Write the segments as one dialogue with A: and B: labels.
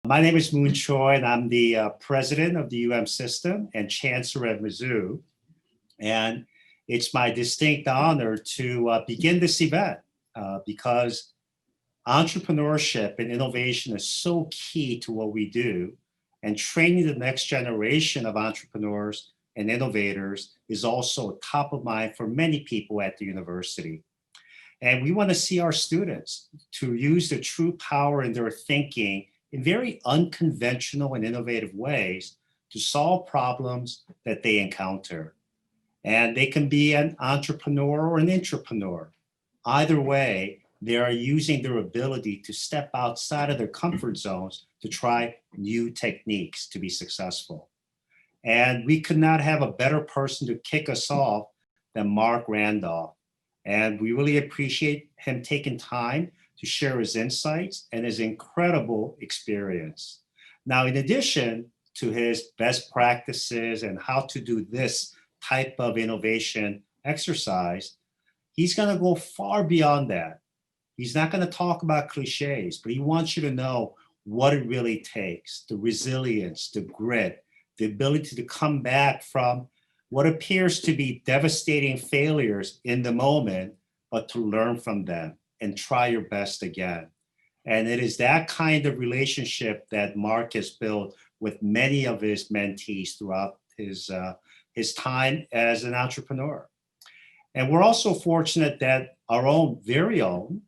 A: My name is Moon Choi, and I'm the president of the system and chancellor at Mizzou. And it's my distinct honor to begin this event because entrepreneurship and innovation is so key to what we do. And training the next generation of entrepreneurs and innovators is also top of mind for many people at the university. And we want to see our students to use the true power in their thinking in very unconventional and innovative ways to solve problems that they encounter. And they can be an entrepreneur or an intrapreneur. Either way, they are using their ability to step outside of their comfort zones to try new techniques to be successful. And we could not have a better person to kick us off than Marc Randolph. And we really appreciate him taking time to share his insights and his incredible experience. Now, in addition to his best practices and how to do this type of innovation exercise, he's going to go far beyond that. He's not going to talk about cliches, but he wants you to know what it really takes, the resilience, the grit, the ability to come back from what appears to be devastating failures in the moment, but to learn from them and try your best again. And it is that kind of relationship that Marc has built with many of his mentees throughout his time as an entrepreneur. And we're also fortunate that our own very own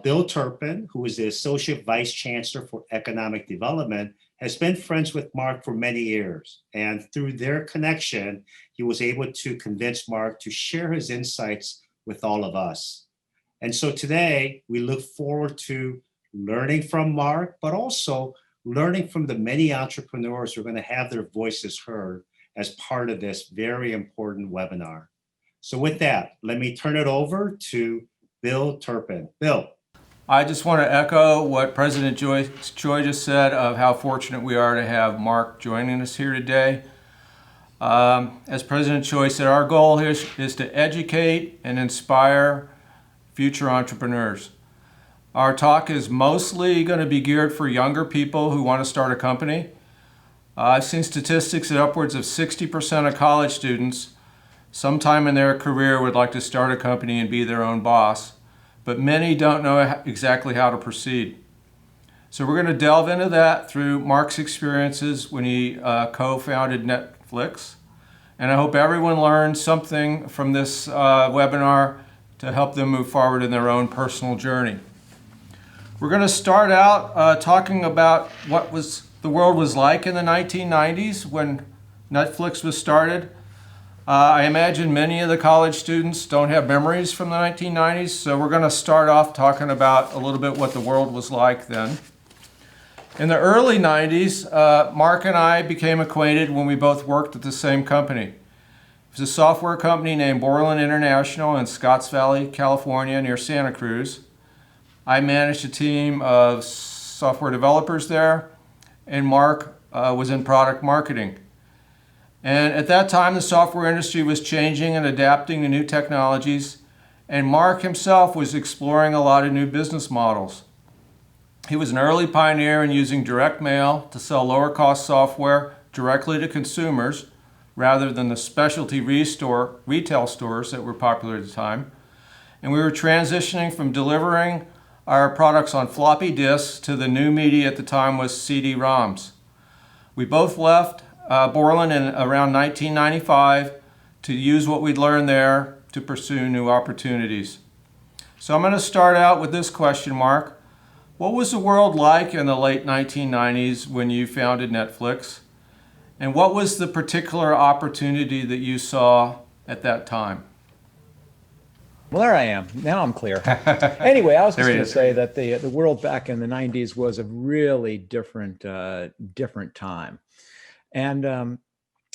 A: Bill Turpin, who is the Associate Vice Chancellor for Economic Development, has been friends with Marc for many years. And through their connection, he was able to convince Marc to share his insights with all of us. And so today, we look forward to learning from Marc, but also learning from the many entrepreneurs who are going to have their voices heard as part of this very important webinar. So with that, let me turn it over to Bill Turpin. Bill.
B: I just want to echo what President Choi just said of how fortunate we are to have Marc joining us here today. As President Choi said, our goal here is to educate and inspire future entrepreneurs. Our talk is mostly going to be geared for younger people who want to start a company. I've seen statistics that upwards of 60% of college students sometime in their career would like to start a company and be their own boss, but many don't know exactly how to proceed. So we're going to delve into that through Marc's experiences when he co-founded Netflix. And I hope everyone learns something from this webinar to help them move forward in their own personal journey. We're going to start out talking about what the world was like in the 1990s when Netflix was started. I imagine many of the college students don't have memories from the 1990s, so we're going to start off talking about a little bit what the world was like then. In the early 90s, Marc and I became acquainted when we both worked at the same company. It was a software company named Borland International in Scotts Valley, California, near Santa Cruz. I managed a team of software developers there, and Marc was in product marketing. And at that time, the software industry was changing and adapting to new technologies, and Marc himself was exploring a lot of new business models. He was an early pioneer in using direct mail to sell lower-cost software directly to consumers rather than the specialty retail stores that were popular at the time. And we were transitioning from delivering our products on floppy disks to the new media at the time was CD-ROMs. We both left Borland in around 1995 to use what we'd learned there to pursue new opportunities. So I'm going to start out with this question, Marc. What was the world like in the late 1990s when you founded Netflix? And what was the particular opportunity that you saw at that time?
C: Well, there I am. Now I'm clear. Anyway, I was just going to say that the world back in the 90s was a really different time. And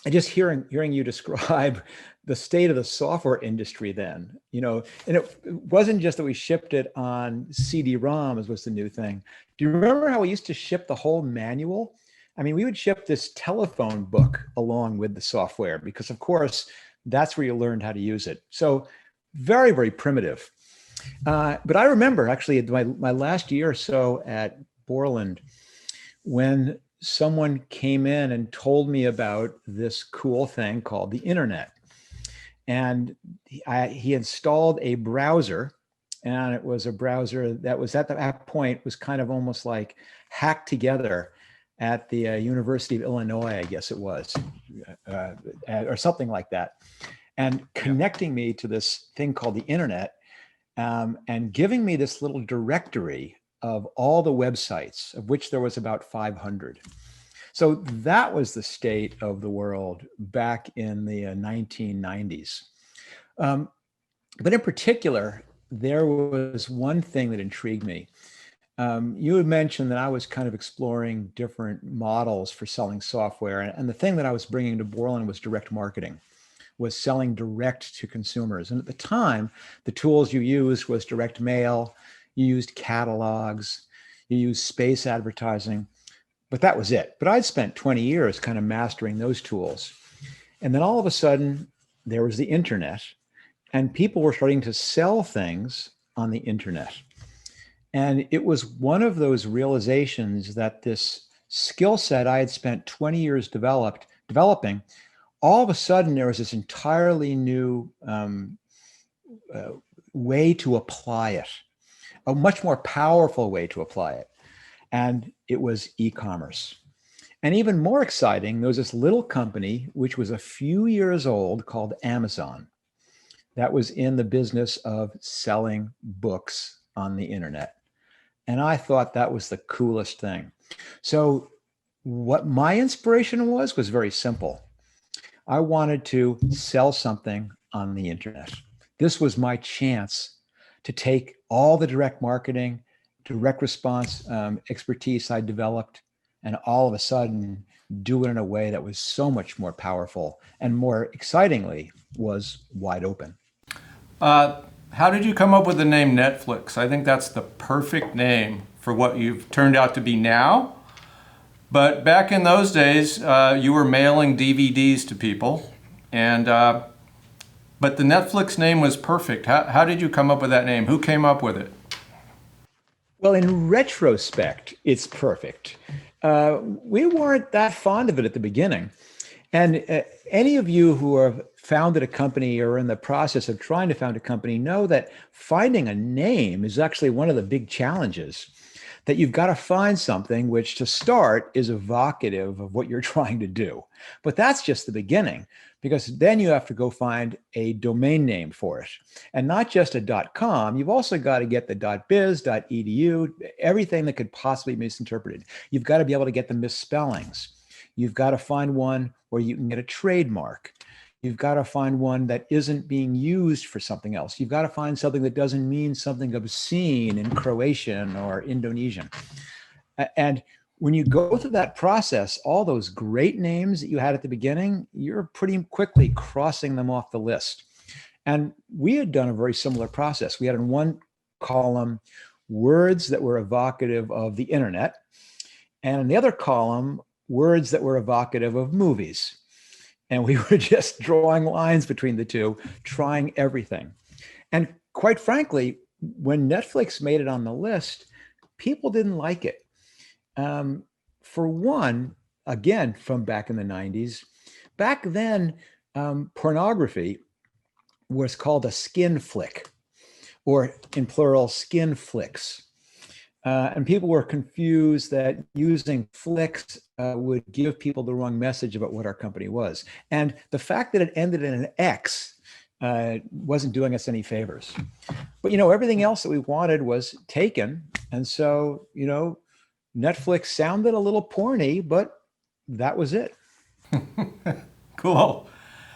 C: just hearing you describe the state of the software industry then, and it wasn't just that we shipped it on CD-ROMs was the new thing. Do you remember how we used to ship the whole manual? I mean, we would ship this telephone book along with the software because, of course, that's where you learned how to use it. So very, very primitive. But I remember actually my last year or so at Borland, when someone came in and told me about this cool thing called the internet. And he installed a browser, and it was a browser that was at that point was kind of almost like hacked together at the University of Illinois, I guess it was, or something like that, and connecting me to this thing called the internet, and giving me this little directory of all the websites, of which there was about 500. So that was the state of the world back in the 1990s. But in particular, there was one thing that intrigued me. You had mentioned that I was kind of exploring different models for selling software. And the thing that I was bringing to Borland was direct marketing, was selling direct to consumers. And at the time, the tools you used was direct mail, you used catalogs, you used space advertising, but that was it. But I'd spent 20 years kind of mastering those tools. And then all of a sudden, there was the internet, and people were starting to sell things on the internet. And it was one of those realizations that this skill set I had spent 20 years developing, all of a sudden there was this entirely new way to apply it, a much more powerful way to apply it. And it was e-commerce. And even more exciting, there was this little company, which was a few years old, called Amazon, that was in the business of selling books on the internet. And I thought that was the coolest thing. So what my inspiration was very simple. I wanted to sell something on the internet. This was my chance to take all the direct marketing, direct response expertise I developed, and all of a sudden do it in a way that was so much more powerful and more excitingly was wide open.
B: How did you come up with the name Netflix? I think that's the perfect name for what you've turned out to be now. But back in those days, you were mailing DVDs to people, and but the Netflix name was perfect. How did you come up with that name? Who came up with it?
C: Well, in retrospect, it's perfect. We weren't that fond of it at the beginning. And any of you who have founded a company or in the process of trying to found a company know that finding a name is actually one of the big challenges, that you've got to find something which to start is evocative of what you're trying to do. But that's just the beginning, because then you have to go find a domain name for it. And not just a .com, you've also got to get the .biz, .edu, everything that could possibly be misinterpreted. You've got to be able to get the misspellings. You've got to find one where you can get a trademark. You've got to find one that isn't being used for something else. You've got to find something that doesn't mean something obscene in Croatian or Indonesian. And when you go through that process, all those great names that you had at the beginning, you're pretty quickly crossing them off the list. And we had done a very similar process. We had in one column words that were evocative of the internet, and in the other column, words that were evocative of movies. And we were just drawing lines between the two, trying everything. And quite frankly, when Netflix made it on the list, people didn't like it. For one, again, from back in the 90s, back then, pornography was called a skin flick, or in plural, skin flicks. And people were confused that using flicks would give people the wrong message about what our company was. And the fact that it ended in an X wasn't doing us any favors. But, everything else that we wanted was taken. And so, Netflix sounded a little porny, but that was it.
B: Cool.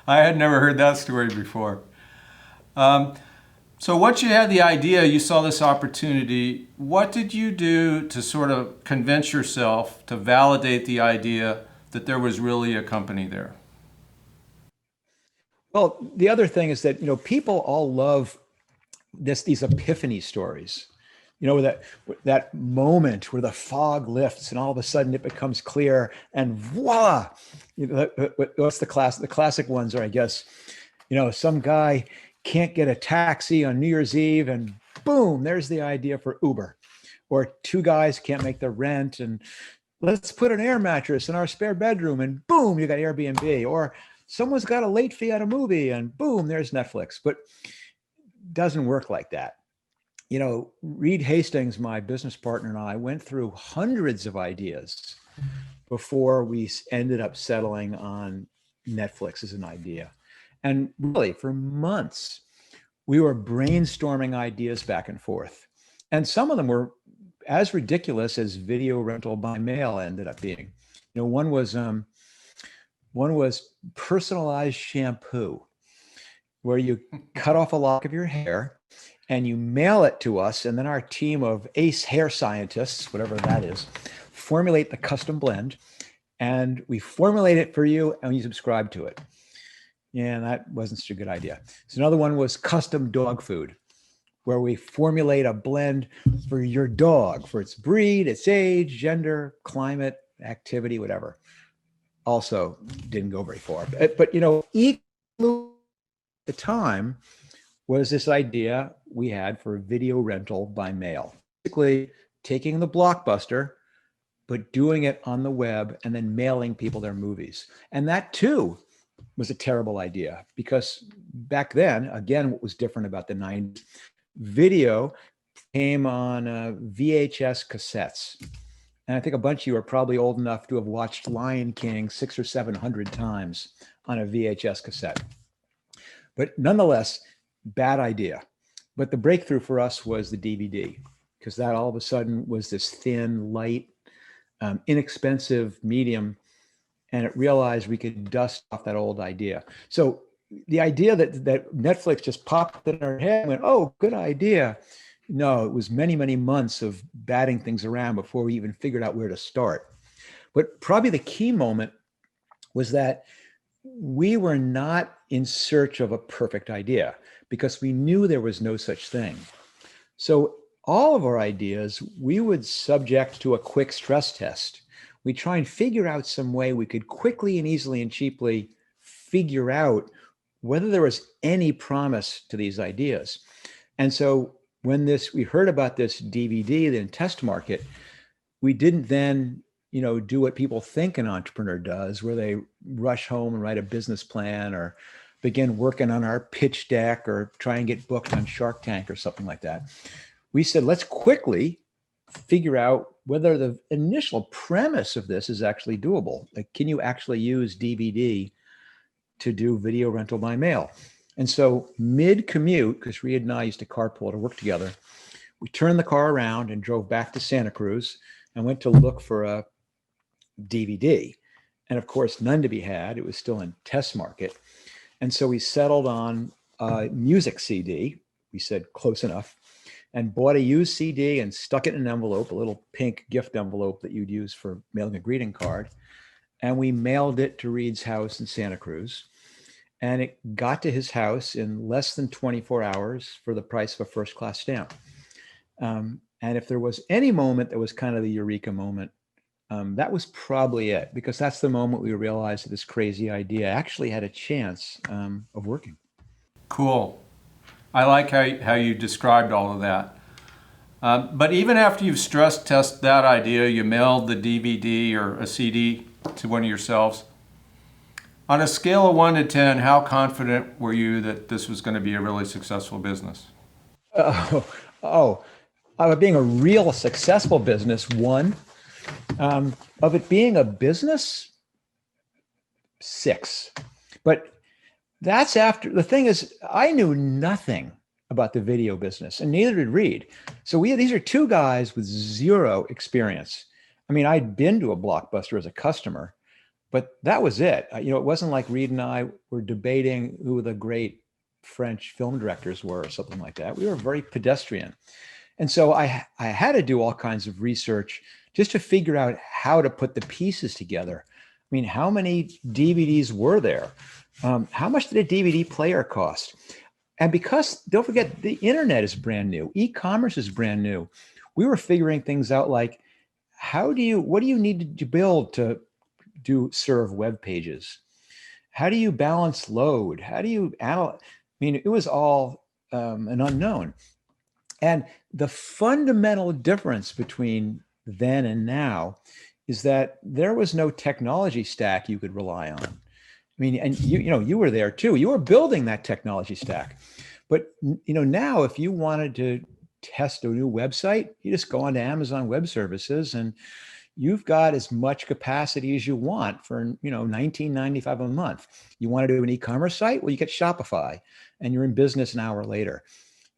B: I had never heard that story before. So once you had the idea, you saw this opportunity, what did you do to sort of convince yourself to validate the idea that there was really a company there?
C: Well, the other thing is that, people all love these epiphany stories, that moment where the fog lifts and all of a sudden it becomes clear and voila, what's the classic ones are, I guess, some guy can't get a taxi on New Year's Eve and boom, there's the idea for Uber. Or two guys can't make their rent and let's put an air mattress in our spare bedroom, and boom, you got Airbnb. Or someone's got a late fee on a movie, and boom, there's Netflix. But it doesn't work like that. You know, Reed Hastings, my business partner, and I went through hundreds of ideas before we ended up settling on Netflix as an idea. And really, for months, we were brainstorming ideas back and forth. And some of them were as ridiculous as video rental by mail ended up being. You know, one was personalized shampoo, where you cut off a lock of your hair and you mail it to us, and then our team of ace hair scientists, whatever that is, formulate the custom blend, and we formulate it for you and you subscribe to it. Yeah, that wasn't such a good idea. So another one was custom dog food, where we formulate a blend for your dog, for its breed, its age, gender, climate, activity, whatever. Also didn't go very far. But you know, equal at the time was this idea we had for video rental by mail. Basically taking the Blockbuster, but doing it on the web and then mailing people their movies. And that too was a terrible idea, because back then, again, what was different about the 90s, video came on VHS cassettes. And I think a bunch of you are probably old enough to have watched Lion King 600 or 700 times on a VHS cassette. But nonetheless, bad idea. But the breakthrough for us was the DVD, because that all of a sudden was this thin, light, inexpensive medium, and it realized we could dust off that old idea. So the idea that Netflix just popped in our head and went, oh, good idea. No, it was many, many months of batting things around before we even figured out where to start. But probably the key moment was that we were not in search of a perfect idea, because we knew there was no such thing. So all of our ideas, we would subject to a quick stress test. We try and figure out some way we could quickly and easily and cheaply figure out whether there was any promise to these ideas. And so when we heard about this DVD, the test market, we didn't then, you know, do what people think an entrepreneur does, where they rush home and write a business plan or begin working on our pitch deck or try and get booked on Shark Tank or something like that. We said, let's quickly figure out whether the initial premise of this is actually doable. Like, can you actually use DVD to do video rental by mail? And so mid-commute, because Reed and I used to carpool to work together, we turned the car around and drove back to Santa Cruz and went to look for a DVD. And of course, none to be had. It was still in test market. And so we settled on a music CD. We said, close enough. And bought a used CD and stuck it in an envelope, a little pink gift envelope that you'd use for mailing a greeting card. And we mailed it to Reed's house in Santa Cruz. And it got to his house in less than 24 hours for the price of a first-class stamp. And if there was any moment that was kind of the eureka moment, that was probably it, because that's the moment we realized that this crazy idea actually had a chance of working.
B: Cool. I like how you described all of that. But even after you've stress tested that idea, you mailed the DVD or a CD to one of yourselves. On a scale of 1 to 10, how confident were you that this was going to be a really successful business?
C: Of it being a real successful business, 1. Of it being a business, 6. But that's after, the thing is, I knew nothing about the video business, and neither did Reed. So these are two guys with zero experience. I mean, I'd been to a Blockbuster as a customer, but that was it. You know, it wasn't like Reed and I were debating who the great French film directors were or something like that. We were very pedestrian. And so I had to do all kinds of research just to figure out how to put the pieces together. I mean, how many DVDs were there? How much did a DVD player cost? And because, don't forget, the internet is brand new. E-commerce is brand new. We were figuring things out like, what do you need to build to serve web pages? How do you balance load? How do you analyze? I mean, it was all an unknown. And the fundamental difference between then and now is that there was no technology stack you could rely on. I mean, and you were there too. You were building that technology stack. But now if you wanted to test a new website, you just go onto Amazon Web Services and you've got as much capacity as you want for $19.95 a month. You want to do an e-commerce site? Well, you get Shopify and you're in business an hour later.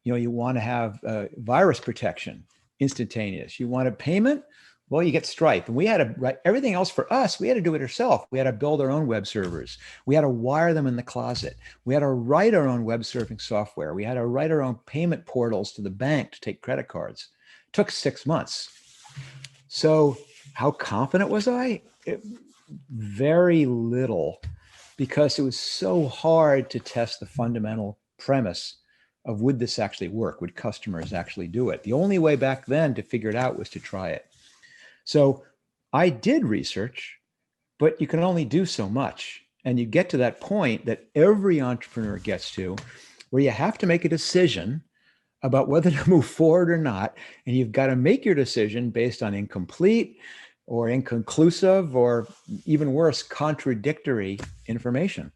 C: You want to have virus protection, instantaneous. You want a payment? Well, you get Stripe. And we had to write everything else for us. We had to do it ourselves. We had to build our own web servers. We had to wire them in the closet. We had to write our own web surfing software. We had to write our own payment portals to the bank to take credit cards. It took 6 months. So how confident was I? Very little, because it was so hard to test the fundamental premise of, would this actually work? Would customers actually do it? The only way back then to figure it out was to try it. So I did research, but you can only do so much. And you get to that point that every entrepreneur gets to, where you have to make a decision about whether to move forward or not. And you've got to make your decision based on incomplete or inconclusive, or even worse, contradictory information.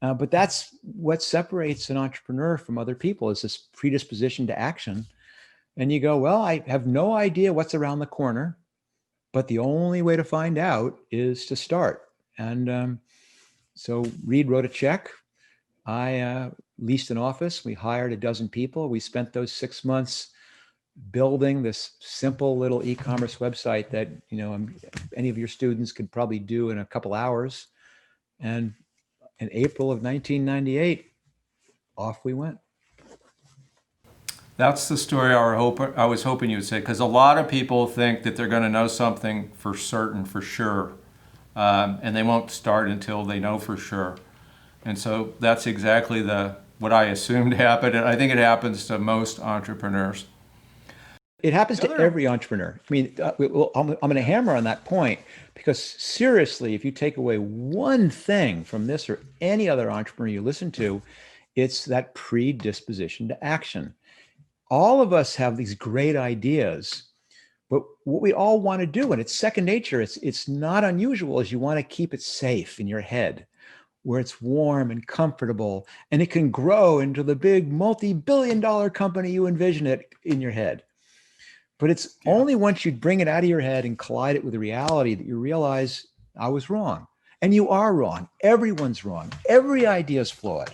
C: But that's what separates an entrepreneur from other people, is this predisposition to action. And you go, well, I have no idea what's around the corner, but the only way to find out is to start. And so Reed wrote a check. I leased an office. We hired a dozen people. We spent those 6 months building this simple little e-commerce website that any of your students could probably do in a couple hours. And in April of 1998, off we went.
B: That's the story I was hoping you would say, because a lot of people think that they're going to know something for certain, for sure, and they won't start until they know for sure. And so that's exactly what I assumed happened, and I think it happens to most entrepreneurs.
C: It happens to every entrepreneur. I mean, I'm going to hammer on that point, because seriously, if you take away one thing from this or any other entrepreneur you listen to, it's that predisposition to action. All of us have these great ideas, but what we all want to do, and it's second nature, it's not unusual, is you want to keep it safe in your head, where it's warm and comfortable, and it can grow into the big multi-billion-dollar company you envision it in your head. But it's only once you bring it out of your head and collide it with the reality that you realize, I was wrong. And you are wrong. Everyone's wrong. Every idea is flawed.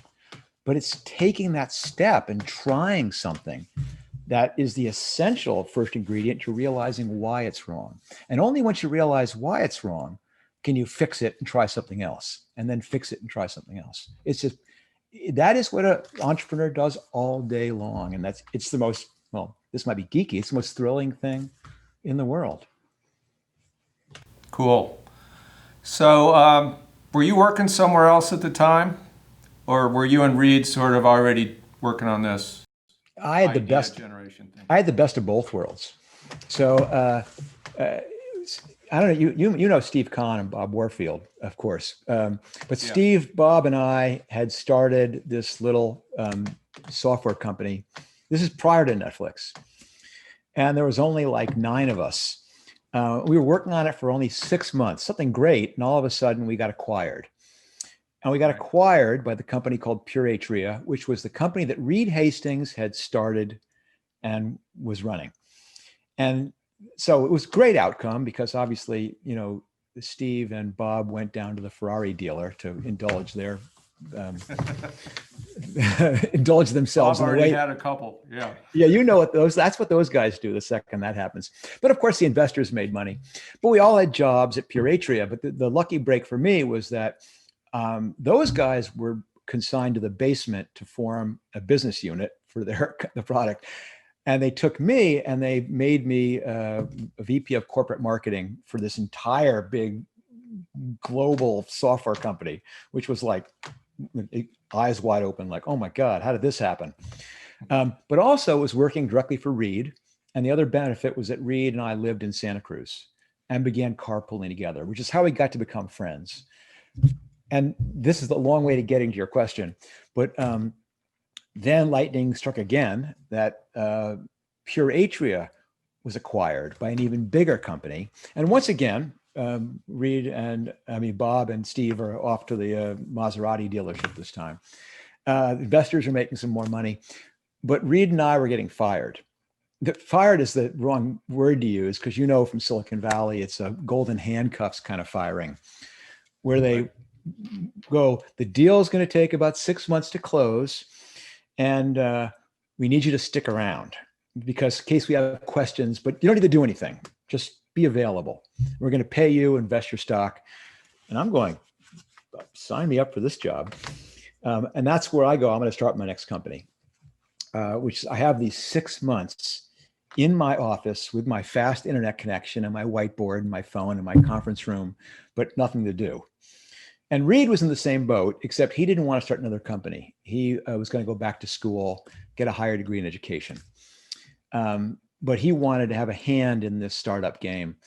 C: But it's taking that step and trying something that is the essential first ingredient to realizing why it's wrong. And only once you realize why it's wrong can you fix it and try something else, and then fix it and try something else. It's just, that is what an entrepreneur does all day long. And it's the most, well, this might be geeky, it's the most thrilling thing in the world.
B: Cool. So were you working somewhere else at the time? Or were you and Reed sort of already working on this?
C: I had the best generation thing. I had the best of both worlds. So I don't know. You know Steve Kahn and Bob Warfield, of course. But Steve, Bob, and I had started this little software company. This is prior to Netflix, and there was only like 9 of us. We were working on it for only 6 months. Something great, and all of a sudden we got acquired. And we got acquired by the company called Pure Atria, which was the company that Reed Hastings had started and was running. And so it was a great outcome, because obviously, Steve and Bob went down to the Ferrari dealer to indulge their indulge themselves.
B: Bob already had a couple. Yeah.
C: Yeah, that's what those guys do the second that happens. But of course, the investors made money. But we all had jobs at Pure Atria. But the lucky break for me was that those guys were consigned to the basement to form a business unit for the product. And they took me and they made me a VP of corporate marketing for this entire big global software company, which was like eyes wide open, like, oh my God, how did this happen? But also was working directly for Reed. And the other benefit was that Reed and I lived in Santa Cruz and began carpooling together, which is how we got to become friends. And this is the long way to getting to your question. But then lightning struck again, that Pure Atria was acquired by an even bigger company. And once again, Bob and Steve are off to the Maserati dealership this time. Investors are making some more money, but Reed and I were getting fired. Fired is the wrong word to use because from Silicon Valley, it's a golden handcuffs kind of firing, where they go, the deal is going to take about 6 months to close, and we need you to stick around because in case we have questions, but you don't need to do anything. Just be available. We're going to pay you, invest your stock. And I'm going, sign me up for this job. And that's where I go. I'm going to start my next company, which I have these 6 months in my office with my fast internet connection and my whiteboard and my phone and my conference room, but nothing to do. And Reed was in the same boat, except he didn't want to start another company. He was going to go back to school, get a higher degree in education. But he wanted to have a hand in this startup game.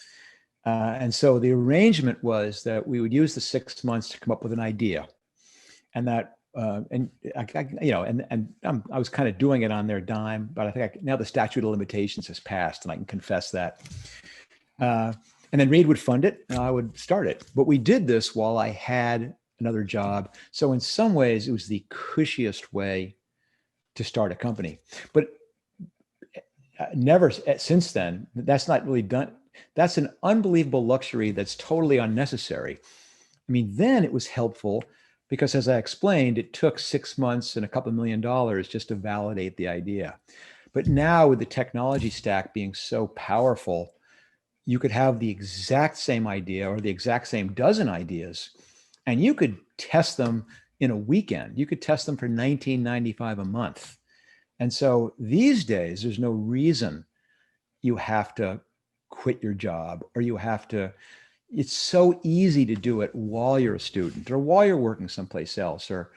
C: And so the arrangement was that we would use the 6 months to come up with an idea. And that, I was kind of doing it on their dime, but I think now the statute of limitations has passed and I can confess that. And then Reed would fund it and I would start it. But we did this while I had another job. So in some ways, it was the cushiest way to start a company. But never since then, that's not really done. That's an unbelievable luxury that's totally unnecessary. I mean, then it was helpful because, as I explained, it took 6 months and a couple $1 million just to validate the idea. But now with the technology stack being so powerful, you could have the exact same idea or the exact same dozen ideas, and you could test them in a weekend. You could test them for $19.95 a month. And so these days, there's no reason you have to quit your job or you have to, it's so easy to do it while you're a student or while you're working someplace else, or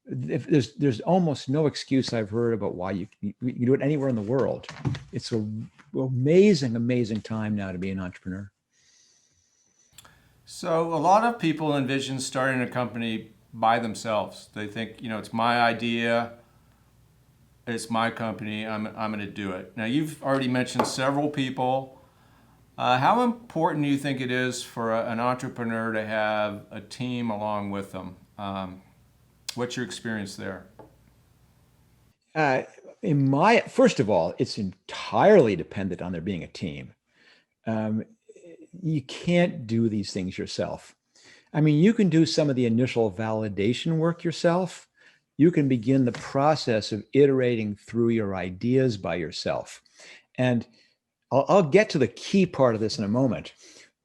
C: if there's almost no excuse I've heard about why you do it anywhere in the world. It's an amazing time now to be an entrepreneur.
B: So a lot of people envision starting a company by themselves. They think, it's my idea. It's my company. I'm going to do it. Now, you've already mentioned several people. How important do you think it is for an entrepreneur to have a team along with them? What's your experience there?
C: First of all, it's entirely dependent on there being a team. You can't do these things yourself. I mean, you can do some of the initial validation work yourself. You can begin the process of iterating through your ideas by yourself. And I'll get to the key part of this in a moment,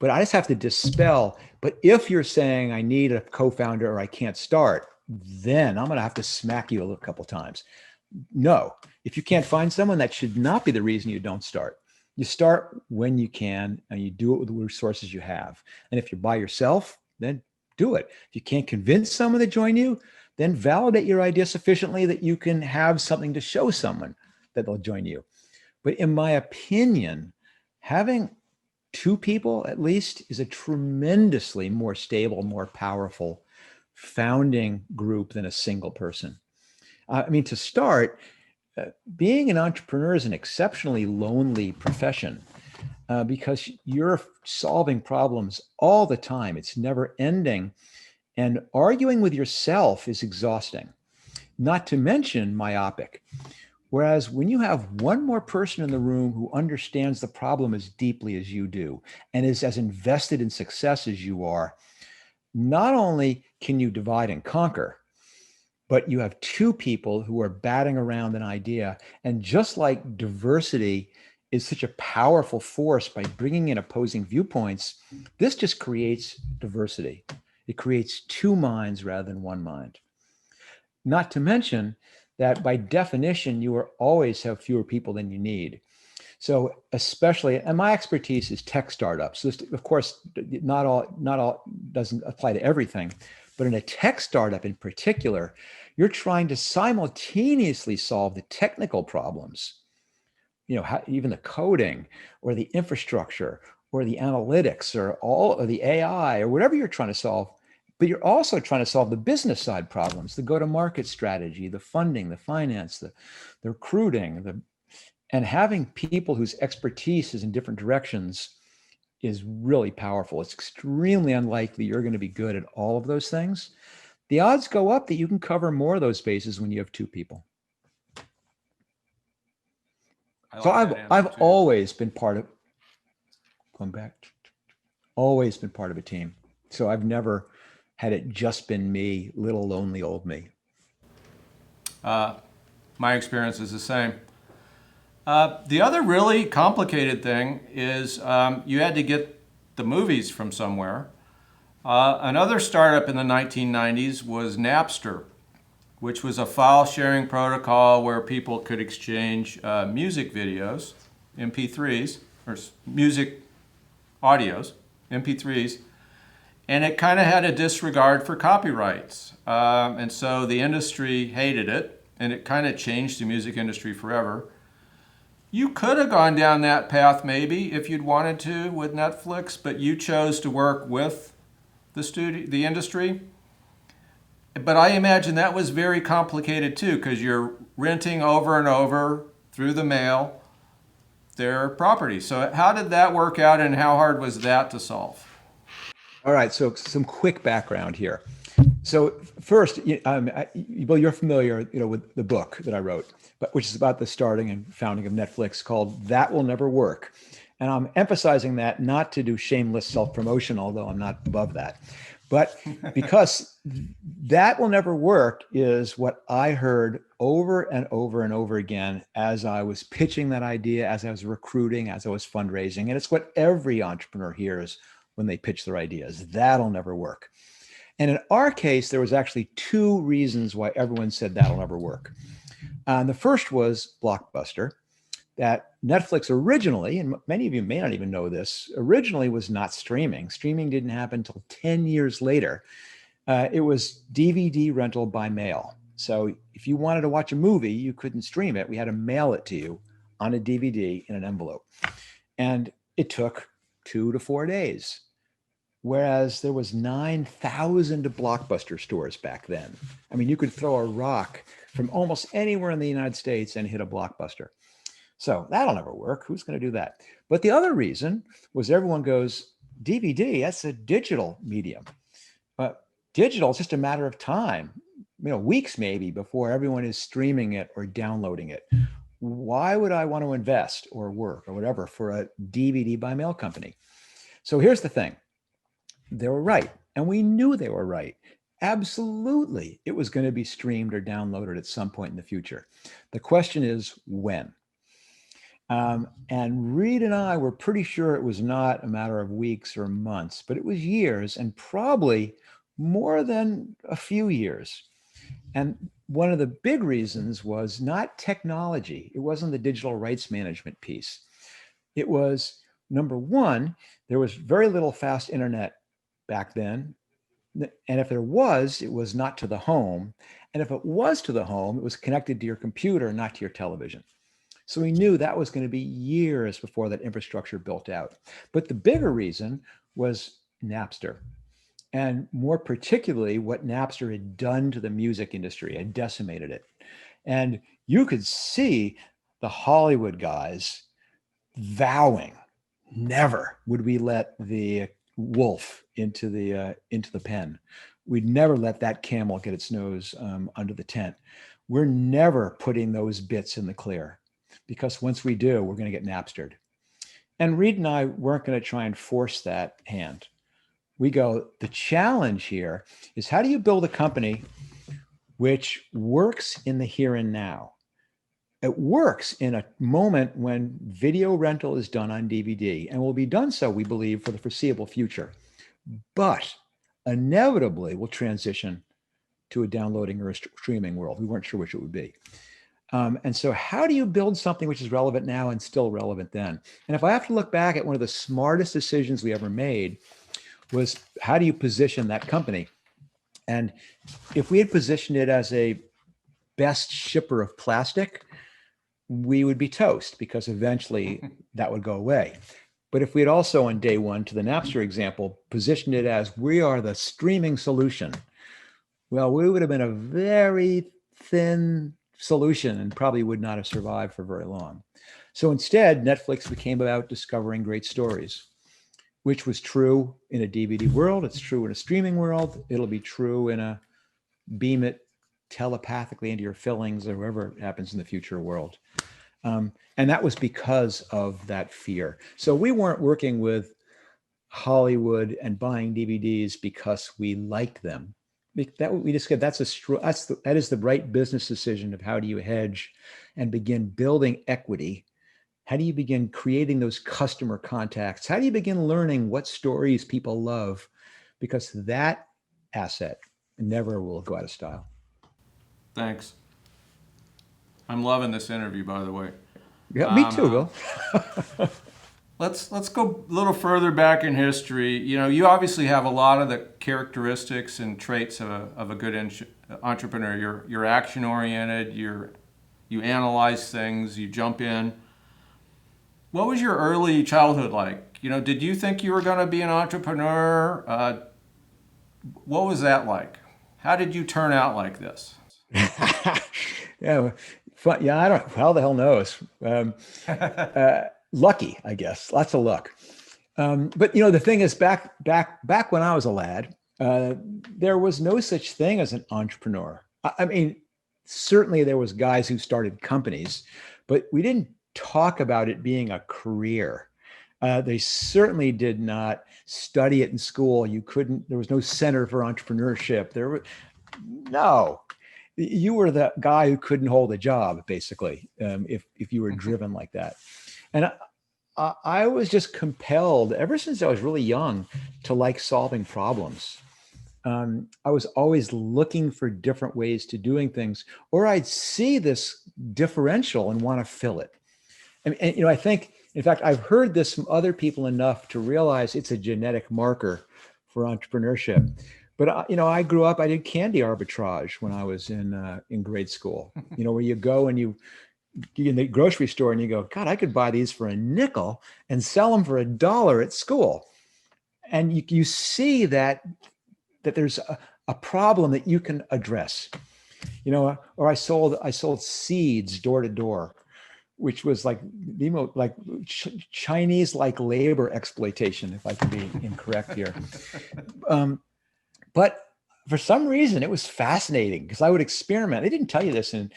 C: but I just have to dispel. But if you're saying I need a co-founder or I can't start, then I'm going to have to smack you a couple times. No, if you can't find someone, that should not be the reason you don't start. You start when you can and you do it with the resources you have. And if you're by yourself, then do it. If you can't convince someone to join you, then validate your idea sufficiently that you can have something to show someone that they'll join you. But in my opinion, having two people at least is a tremendously more stable, more powerful founding group than a single person. To start, being an entrepreneur is an exceptionally lonely profession because you're solving problems all the time. It's never ending. And arguing with yourself is exhausting, not to mention myopic. Whereas when you have one more person in the room who understands the problem as deeply as you do and is as invested in success as you are, not only can you divide and conquer, but you have two people who are batting around an idea. And just like diversity is such a powerful force by bringing in opposing viewpoints, this just creates diversity. It creates two minds rather than one mind. Not to mention that by definition, you will always have fewer people than you need. So especially, and my expertise is tech startups. This, of course, not all doesn't apply to everything, but in a tech startup in particular, you're trying to simultaneously solve the technical problems, even the coding or the infrastructure or the analytics or the AI or whatever you're trying to solve. But you're also trying to solve the business side problems, the go-to-market strategy, the funding, the finance, the recruiting, And having people whose expertise is in different directions is really powerful. It's extremely unlikely you're going to be good at all of those things. The odds go up that you can cover more of those bases when you have two people. So I've always been part of, going back, always been part of a team. So I've never had it just been me, little lonely old me.
B: My experience is the same. The other really complicated thing is you had to get the movies from somewhere. Another startup in the 1990s was Napster, which was a file sharing protocol where people could exchange music videos, MP3s, or music audios, MP3s, and it kind of had a disregard for copyrights. And so the industry hated it, and it kind of changed the music industry forever. You could have gone down that path maybe if you'd wanted to with Netflix, but you chose to work with the industry. But I imagine that was very complicated too, because you're renting over and over through the mail their property. So how did that work out, and how hard was that to solve?
C: All right, so some quick background here. So first, Bill, you're familiar, with the book that I wrote, but which is about the starting and founding of Netflix, called "That Will Never Work," and I'm emphasizing that not to do shameless self-promotion, although I'm not above that, but because that will never work is what I heard over and over and over again as I was pitching that idea, as I was recruiting, as I was fundraising, and it's what every entrepreneur hears when they pitch their ideas. That'll never work. And in our case, there was actually two reasons why everyone said that'll never work. The first was Blockbuster, that Netflix originally, and many of you may not even know this, originally was not streaming. Streaming didn't happen until 10 years later. It was DVD rental by mail. So if you wanted to watch a movie, you couldn't stream it. We had to mail it to you on a DVD in an envelope. And it took 2 to 4 days. Whereas there was 9,000 Blockbuster stores back then. I mean, you could throw a rock from almost anywhere in the United States and hit a Blockbuster. So that'll never work. Who's going to do that? But the other reason was everyone goes, DVD, that's a digital medium. But digital is just a matter of time, weeks maybe before everyone is streaming it or downloading it. Why would I want to invest or work or whatever for a DVD by mail company? So here's the thing. They were right. And we knew they were right. Absolutely. It was going to be streamed or downloaded at some point in the future. The question is when. And Reed and I were pretty sure it was not a matter of weeks or months, but it was years, and probably more than a few years. And one of the big reasons was not technology. It wasn't the digital rights management piece. It was, number one, there was very little fast internet back then. And if there was, it was not to the home. And if it was to the home, it was connected to your computer, not to your television. So we knew that was going to be years before that infrastructure built out. But the bigger reason was Napster. And more particularly, what Napster had done to the music industry, had decimated it. And you could see the Hollywood guys vowing, never would we let the wolf into the pen. We'd never let that camel get its nose under the tent. We're never putting those bits in the clear, because once we do, we're going to get Napstered. And Reed and I weren't going to try and force that hand. We go, the challenge here is, how do you build a company which works in the here and now? It works in a moment when video rental is done on DVD, and will be done so, we believe, for the foreseeable future, but inevitably will transition to a downloading or a streaming world. We weren't sure which it would be. And so how do you build something which is relevant now and still relevant then? And if I have to look back at one of the smartest decisions we ever made, was how do you position that company? And if we had positioned it as a best shipper of plastic, we would be toast, because eventually that would go away. But if we had also, on day one, to the Napster example, positioned it as we are the streaming solution, well, we would have been a very thin solution and probably would not have survived for very long. So instead, Netflix became about discovering great stories, which was true in a DVD world. It's true in a streaming world. It'll be true in a beam it telepathically into your fillings or wherever it happens in the future world. And that was because of that fear. So we weren't working with Hollywood and buying DVDs because we liked them. That we just said that is the right business decision of how do you hedge and begin building equity. How do you begin creating those customer contacts? How do you begin learning what stories people love? Because that asset never will go out of style.
B: Thanks. I'm loving this interview, by the way.
C: Yeah, me too, Bill.
B: Let's go a little further back in history. You know, you obviously have a lot of the characteristics and traits of a good entrepreneur. You're action oriented. You analyze things. You jump in. What was your early childhood like? You know, did you think you were going to be an entrepreneur? What was that like? How did you turn out like this?
C: Yeah, fun, yeah. I don't. How the hell knows? Lucky, I guess. Lots of luck. But you know, the thing is, back when I was a lad, there was no such thing as an entrepreneur. I mean, certainly there was guys who started companies, but we didn't talk about it being a career. They certainly did not study it in school. There was no center for entrepreneurship. No, you were the guy who couldn't hold a job, basically, if you were driven like that. And I was just compelled ever since I was really young to like solving problems. I was always looking for different ways to doing things, or I'd see this differential and want to fill it. And you know, I think, in fact, I've heard this from other people enough to realize it's a genetic marker for entrepreneurship. But you know, I grew up. I did candy arbitrage when I was in grade school. You know, where you go and you in the grocery store and you go, God, I could buy these for a nickel and sell them for $1 at school. And you see that there's a problem that you can address. You know, or I sold seeds door to door, which was like Chinese like labor exploitation, if I can be incorrect here. But for some reason, it was fascinating because I would experiment. They didn't tell you this in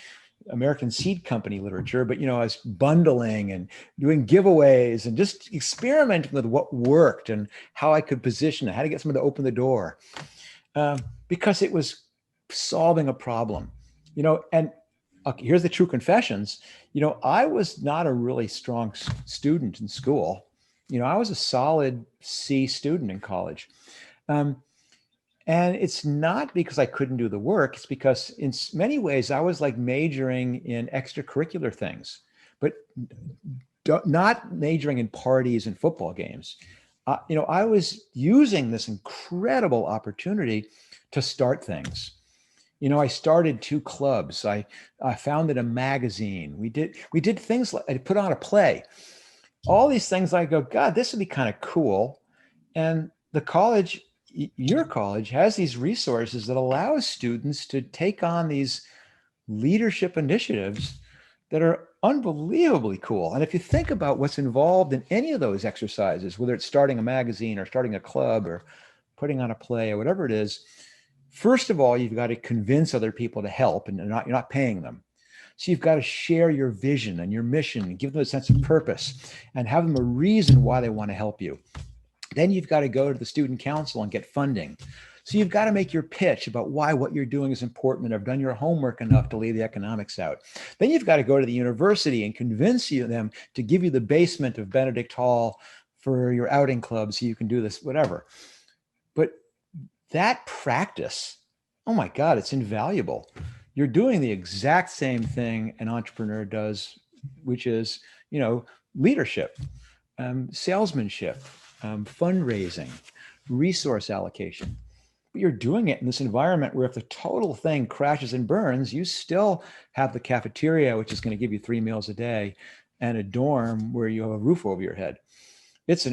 C: American seed company literature, but you know, I was bundling and doing giveaways and just experimenting with what worked and how I could position it, how to get someone to open the door, because it was solving a problem. You know, and here's the true confessions. You know, I was not a really strong student in school. You know, I was a solid C student in college. And it's not because I couldn't do the work. It's because in many ways I was like majoring in extracurricular things, but not majoring in parties and football games. You know, I was using this incredible opportunity to start things. You know, I started 2 clubs. I founded a magazine. We did things like I put on a play. All these things I go, God, this would be kind of cool. And the college, your college, has these resources that allow students to take on these leadership initiatives that are unbelievably cool. And if you think about what's involved in any of those exercises, whether it's starting a magazine or starting a club or putting on a play or whatever it is, first of all, you've got to convince other people to help, and you're not paying them. So you've got to share your vision and your mission and give them a sense of purpose and have them a reason why they want to help you. Then you've got to go to the student council and get funding. So you've got to make your pitch about why what you're doing is important and have done your homework enough to lay the economics out. Then you've got to go to the university and convince them to give you the basement of Benedict Hall for your outing club so you can do this, whatever. But that practice, oh my God, it's invaluable. You're doing the exact same thing an entrepreneur does, which is, you know, leadership, salesmanship, fundraising, resource allocation. But you're doing it in this environment where if the total thing crashes and burns, you still have the cafeteria, which is going to give you 3 meals a day, and a dorm where you have a roof over your head. That's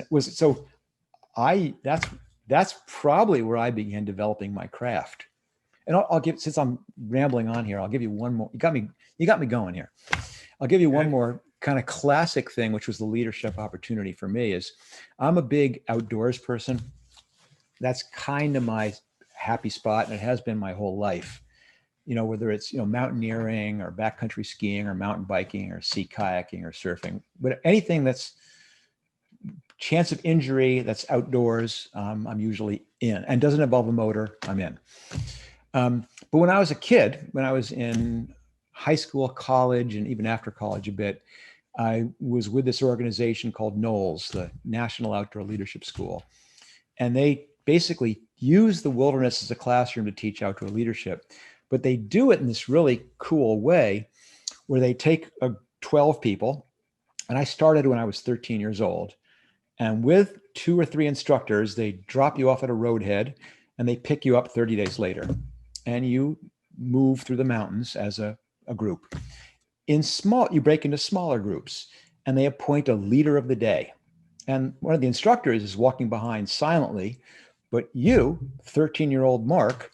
C: probably where I began developing my craft. And I'll give, since I'm rambling on here, I'll give you one more. You You got me going here. I'll give you one more kind of classic thing, which was the leadership opportunity for me. Is I'm a big outdoors person. That's kind of my happy spot, and it has been my whole life. Whether it's, mountaineering or backcountry skiing or mountain biking or sea kayaking or surfing, but anything that's chance of injury that's outdoors, I'm usually in, and doesn't involve a motor, I'm in. But when I was a kid, when I was in high school, college, and even after college a bit, I was with this organization called NOLS, the National Outdoor Leadership School. And they basically use the wilderness as a classroom to teach outdoor leadership. But they do it in this really cool way where they take 12 people. And I started when I was 13 years old. And with 2 or 3 instructors, they drop you off at a roadhead and they pick you up 30 days later. And you move through the mountains as a group. You break into smaller groups and they appoint a leader of the day. And one of the instructors is walking behind silently, but you, 13-year-old Mark,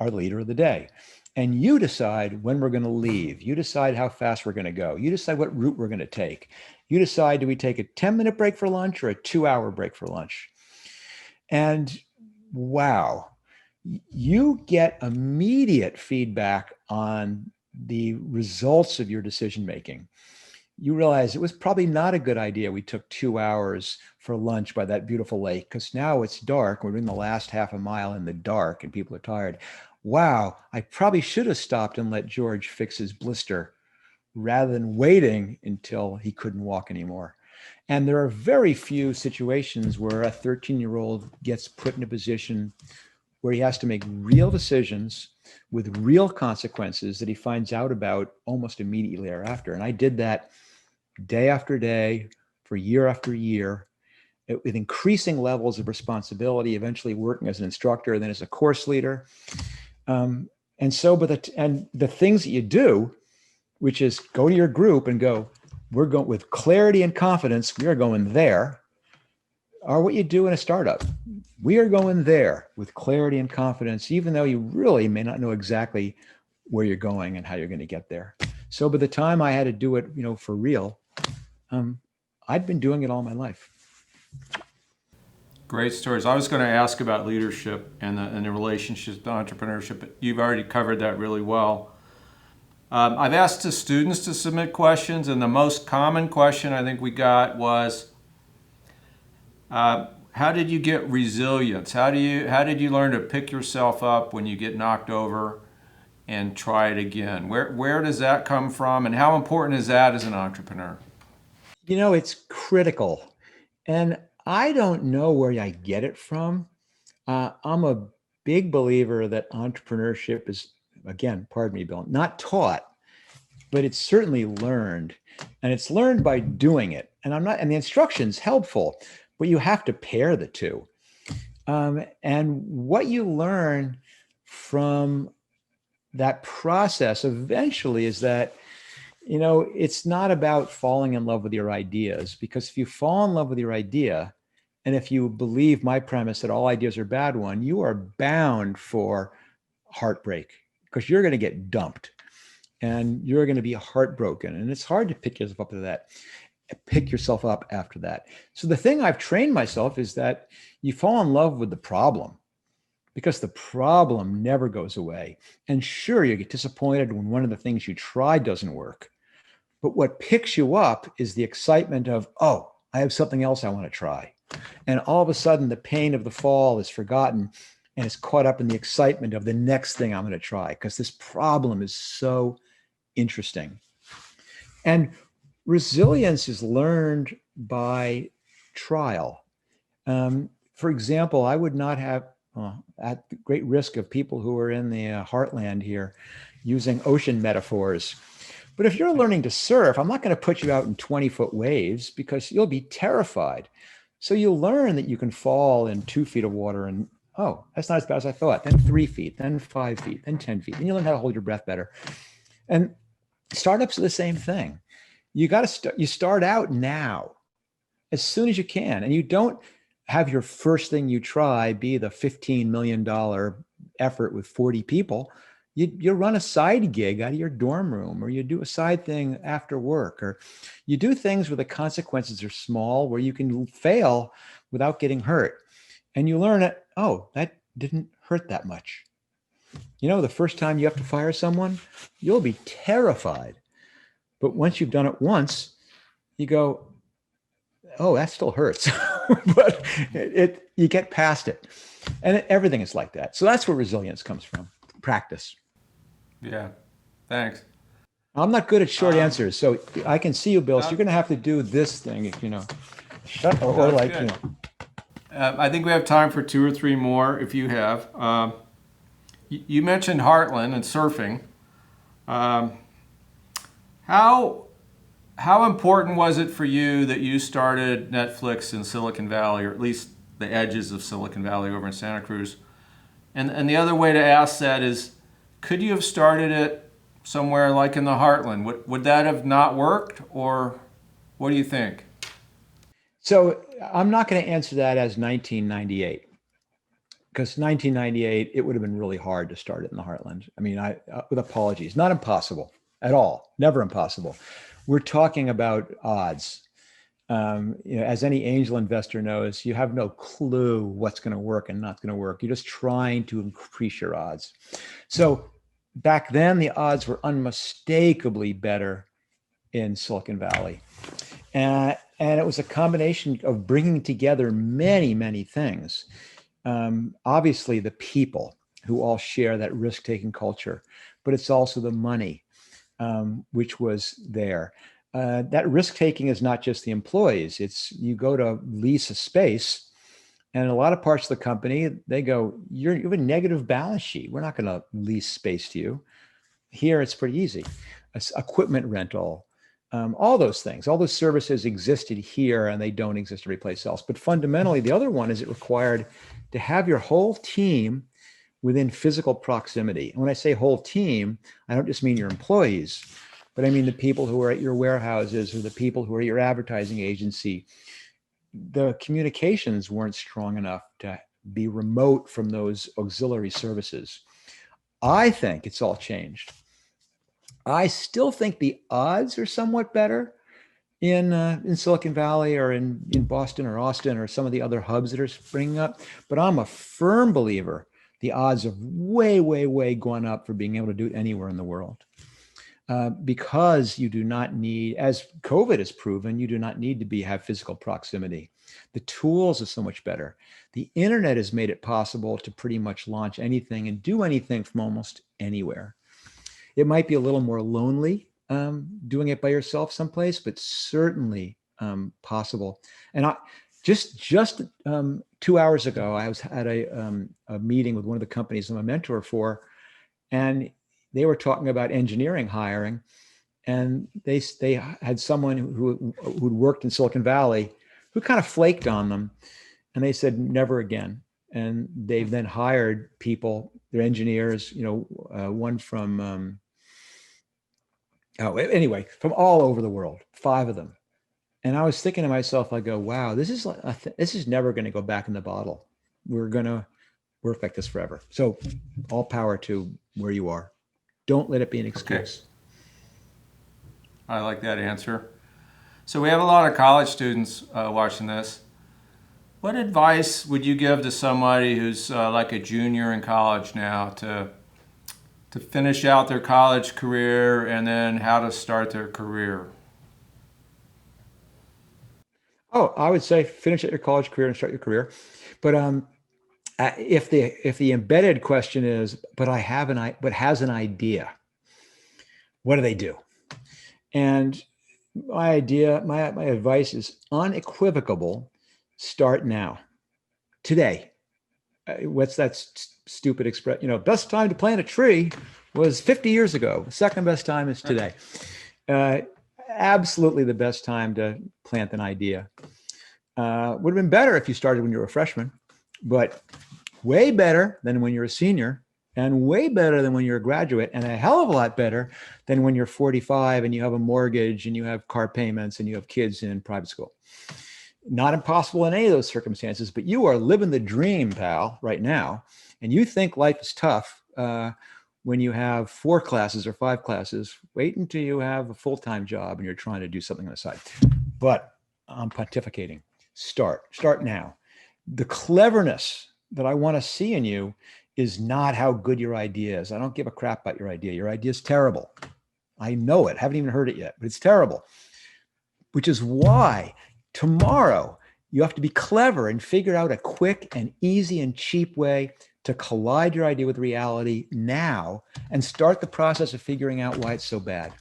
C: are the leader of the day. And you decide when we're going to leave. You decide how fast we're going to go. You decide what route we're going to take. You decide, do we take a 10-minute break for lunch or a 2-hour break for lunch? And wow, you get immediate feedback on the results of your decision-making. You realize it was probably not a good idea we took 2 hours for lunch by that beautiful lake, because now it's dark. We're doing the last half a mile in the dark and people are tired. Wow, I probably should have stopped and let George fix his blister rather than waiting until he couldn't walk anymore. And there are very few situations where a 13-year-old gets put in a position where he has to make real decisions with real consequences that he finds out about almost immediately thereafter. And I did that day after day for year after year with increasing levels of responsibility, eventually working as an instructor, then as a course leader. And the things that you do, which is go to your group and go, we're going with clarity and confidence, we are going there, are what you do in a startup. We are going there with clarity and confidence, even though you really may not know exactly where you're going and how you're going to get there. So by the time I had to do it, for real, I'd been doing it all my life.
B: Great stories. I was going to ask about leadership and the relationships to entrepreneurship, but you've already covered that really well. I've asked the students to submit questions, and the most common question I think we got was, how did you get resilience? How did you learn to pick yourself up when you get knocked over and try it again? Where does that come from, and how important is that as an entrepreneur?
C: It's critical. And I don't know where I get it from. I'm a big believer that entrepreneurship is, again, pardon me, Bill, not taught, but it's certainly learned. And it's learned by doing it. And the instruction's helpful, but you have to pair the two. And what you learn from that process eventually is that, it's not about falling in love with your ideas, because if you fall in love with your idea, and if you believe my premise that all ideas are bad one, you are bound for heartbreak, because you're going to get dumped and you're going to be heartbroken. And it's hard to pick yourself up after that. So the thing I've trained myself is that you fall in love with the problem, because the problem never goes away. And sure, you get disappointed when one of the things you tried doesn't work. But what picks you up is the excitement of, oh, I have something else I want to try. And all of a sudden, the pain of the fall is forgotten and is caught up in the excitement of the next thing I'm going to try, because this problem is so interesting. And resilience is learned by trial. For example, I would not have, at the great risk of people who are in the heartland here using ocean metaphors, but if you're learning to surf, I'm not going to put you out in 20-foot waves, because you'll be terrified. So you learn that you can fall in 2 feet of water and, oh, that's not as bad as I thought. Then 3 feet, then 5 feet, then 10 feet. And you learn how to hold your breath better. And startups are the same thing. You start out now as soon as you can. And you don't have your first thing you try be the $15 million effort with 40 people. You run a side gig out of your dorm room, or you do a side thing after work, or you do things where the consequences are small, where you can fail without getting hurt. And you learn that, oh, that didn't hurt that much. You know, the first time you have to fire someone, you'll be terrified. But once you've done it once, you go, oh, that still hurts. But you get past it. And everything is like that. So that's where resilience comes from, practice.
B: Yeah, thanks.
C: I'm not good at short answers, so I can see you, Bill. So you're going to have to do this thing, shut or like,
B: good. I think we have time for 2 or 3 more if you have. You mentioned Heartland and surfing. How important was it for you that you started Netflix in Silicon Valley, or at least the edges of Silicon Valley over in Santa Cruz? And the other way to ask that is, could you have started it somewhere like in the Heartland? Would that have not worked, or what do you think?
C: So I'm not going to answer that as 1998, because 1998, it would have been really hard to start it in the Heartland. I mean, with apologies, not impossible at all, never impossible. We're talking about odds. As any angel investor knows, you have no clue what's going to work and not going to work. You're just trying to increase your odds. So back then, the odds were unmistakably better in Silicon Valley. And it was a combination of bringing together many, many things. Obviously, the people who all share that risk-taking culture, but it's also the money, which was there. That risk-taking is not just the employees. It's you go to lease a space, and in a lot of parts of the company, they go, you have a negative balance sheet. We're not going to lease space to you. Here, it's pretty easy. Equipment rental, all those things, all those services existed here, and they don't exist every place else. But fundamentally, the other one is it required to have your whole team within physical proximity. And when I say whole team, I don't just mean your employees, but I mean the people who are at your warehouses or the people who are at your advertising agency. The communications weren't strong enough to be remote from those auxiliary services. I think it's all changed. I still think the odds are somewhat better in Silicon Valley or in Boston or Austin or some of the other hubs that are springing up. But I'm a firm believer the odds have way, way, way gone up for being able to do it anywhere in the world. Because you do not need, as COVID has proven, you do not need to have physical proximity. The tools are so much better. The internet has made it possible to pretty much launch anything and do anything from almost anywhere. It might be a little more lonely doing it by yourself someplace, but certainly possible. And just 2 hours ago, I was at a meeting with one of the companies I'm a mentor for, and they were talking about engineering hiring, and they had someone who'd worked in Silicon Valley who kind of flaked on them, and they said never again. And they've then hired people, their engineers, one from from all over the world, 5 of them. And I was thinking to myself, I go, wow, this is never going to go back in the bottle. We're going to work like this forever. So all power to where you are. Don't let it be an excuse.
B: Okay. I like that answer. So we have a lot of college students watching this. What advice would you give to somebody who's like a junior in college now to finish out their college career and then how to start their career?
C: Oh, I would say finish at your college career and start your career. But if the embedded question is, but has an idea, what do they do? And my advice is unequivocal. Start now, today. What's that stupid expression? Best time to plant a tree was 50 years ago. Second best time is today. Absolutely the best time to plant an idea. Would have been better if you started when you were a freshman, but way better than when you're a senior, and way better than when you're a graduate, and a hell of a lot better than when you're 45 and you have a mortgage and you have car payments and you have kids in private school. Not impossible in any of those circumstances, but you are living the dream, pal, right now. And you think life is tough. when you have 4 classes or 5 classes. Wait until you have a full-time job and you're trying to do something on the side. But I'm pontificating. Start now. The cleverness that I want to see in you is not how good your idea is. I don't give a crap about your idea. Your idea is terrible. I know it. Haven't even heard it yet, but it's terrible. Which is why tomorrow you have to be clever and figure out a quick and easy and cheap way to collide your idea with reality now and start the process of figuring out why it's so bad.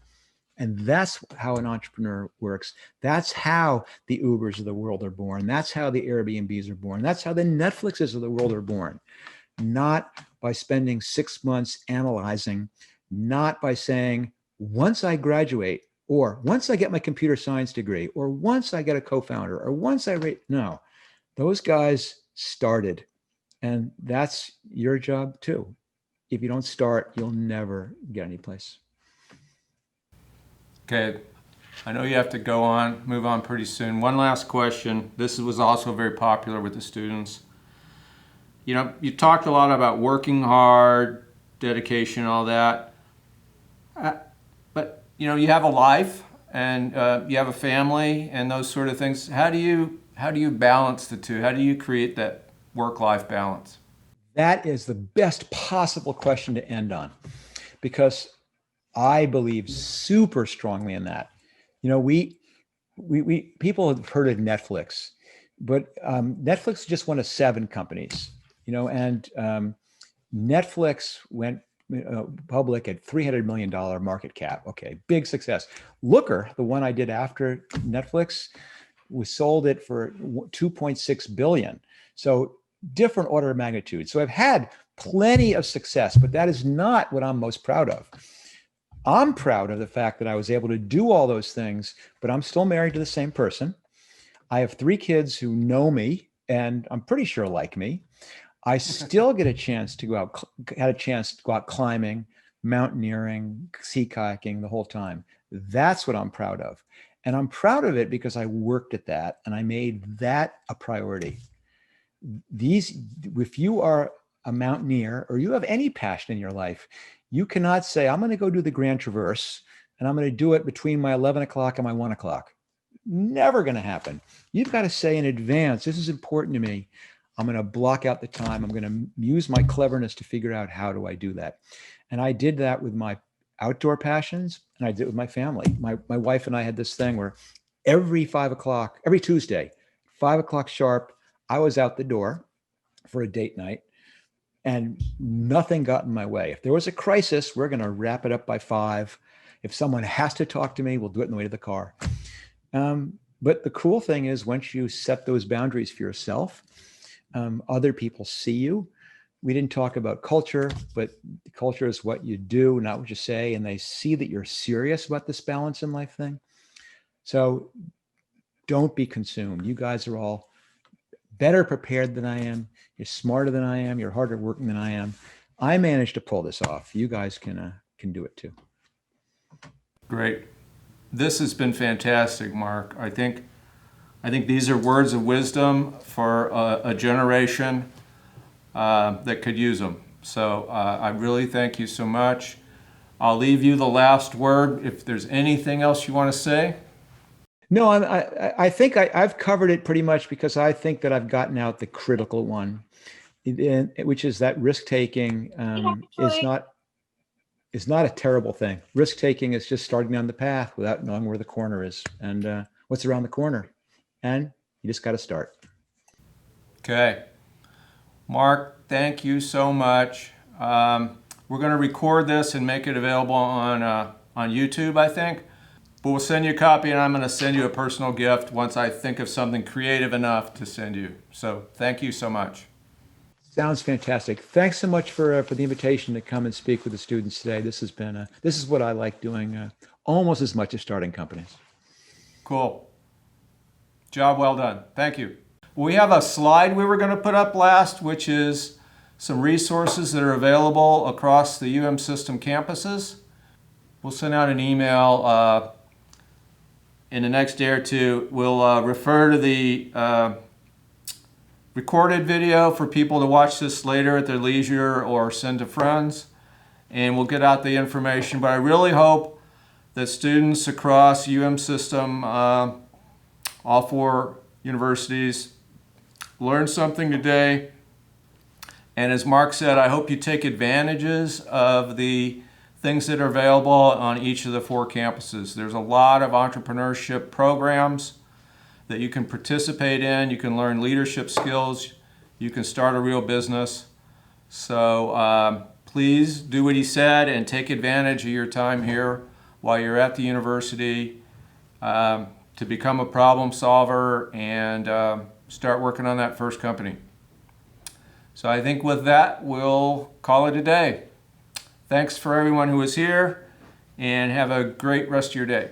C: And that's how an entrepreneur works. That's how the Ubers of the world are born. That's how the Airbnbs are born. That's how the Netflixes of the world are born. Not by spending 6 months analyzing, not by saying, once I graduate, or once I get my computer science degree, or once I get a co-founder, or once I rate. No, those guys started. And that's your job too. If you don't start, you'll never get any place.
B: Okay, I know you have to move on pretty soon. One last question. This was also very popular with the students. You know, you talked a lot about working hard, dedication, all that. But, you know, you have a life and you have a family and those sort of things. How do you balance the two? How do you create that work-life balance?
C: That is the best possible question to end on, because I believe super strongly in that. You know, we people have heard of Netflix, but Netflix is just one of 7 companies. You know, and Netflix went public at $300 million market cap. Okay, big success. Looker, the one I did after Netflix, we sold it for $2.6 billion. So different order of magnitude. So I've had plenty of success, but that is not what I'm most proud of. I'm proud of the fact that I was able to do all those things, but I'm still married to the same person. I have 3 kids who know me and I'm pretty sure like me. I still get a chance to go out climbing, mountaineering, sea kayaking the whole time. That's what I'm proud of. And I'm proud of it because I worked at that and I made that a priority. If you are a mountaineer or you have any passion in your life, you cannot say, I'm going to go do the Grand Traverse and I'm going to do it between my 11 o'clock and my 1 o'clock. Never going to happen. You've got to say in advance, this is important to me. I'm going to block out the time. I'm going to use my cleverness to figure out how do I do that. And I did that with my outdoor passions and I did it with my family. My wife and I had this thing where every Tuesday, 5 o'clock sharp, I was out the door for a date night and nothing got in my way. If there was a crisis, we're going to wrap it up by 5. If someone has to talk to me, we'll do it on the way to the car. But the cool thing is once you set those boundaries for yourself, other people see you. We didn't talk about culture, but culture is what you do, not what you say. And they see that you're serious about this balance in life thing. So don't be consumed. You guys are all better prepared than I am. You're smarter than I am. You're harder working than I am. I managed to pull this off. You guys can do it too.
B: Great. This has been fantastic, Mark. I think these are words of wisdom for a generation that could use them. So I really thank you so much. I'll leave you the last word. If there's anything else you want to say.
C: No, I think I've covered it pretty much because I think that I've gotten out the critical one, which is that risk-taking is not a terrible thing. Risk-taking is just starting down the path without knowing where the corner is and what's around the corner. And you just got to start. Okay.
B: Mark, thank you so much. We're going to record this and make it available on YouTube, I think. But we'll send you a copy and I'm going to send you a personal gift once I think of something creative enough to send you. So thank you so much.
C: Sounds fantastic. Thanks so much for the invitation to come and speak with the students today. This is what I like doing almost as much as starting companies.
B: Cool. Job well done. Thank you. We have a slide we were going to put up last, which is some resources that are available across the UM system campuses. We'll send out an email in the next day or two. We'll refer to the recorded video for people to watch this later at their leisure or send to friends. and we'll get out the information. But I really hope that students across UM system, all 4 universities, learn something today. And as Mark said, I hope you take advantages of the things that are available on each of the 4 campuses. There's a lot of entrepreneurship programs that you can participate in. You can learn leadership skills. You can start a real business. So please do what he said and take advantage of your time here while you're at the university to become a problem solver and start working on that first company. So I think with that, we'll call it a day. Thanks for everyone who was here, and have a great rest of your day.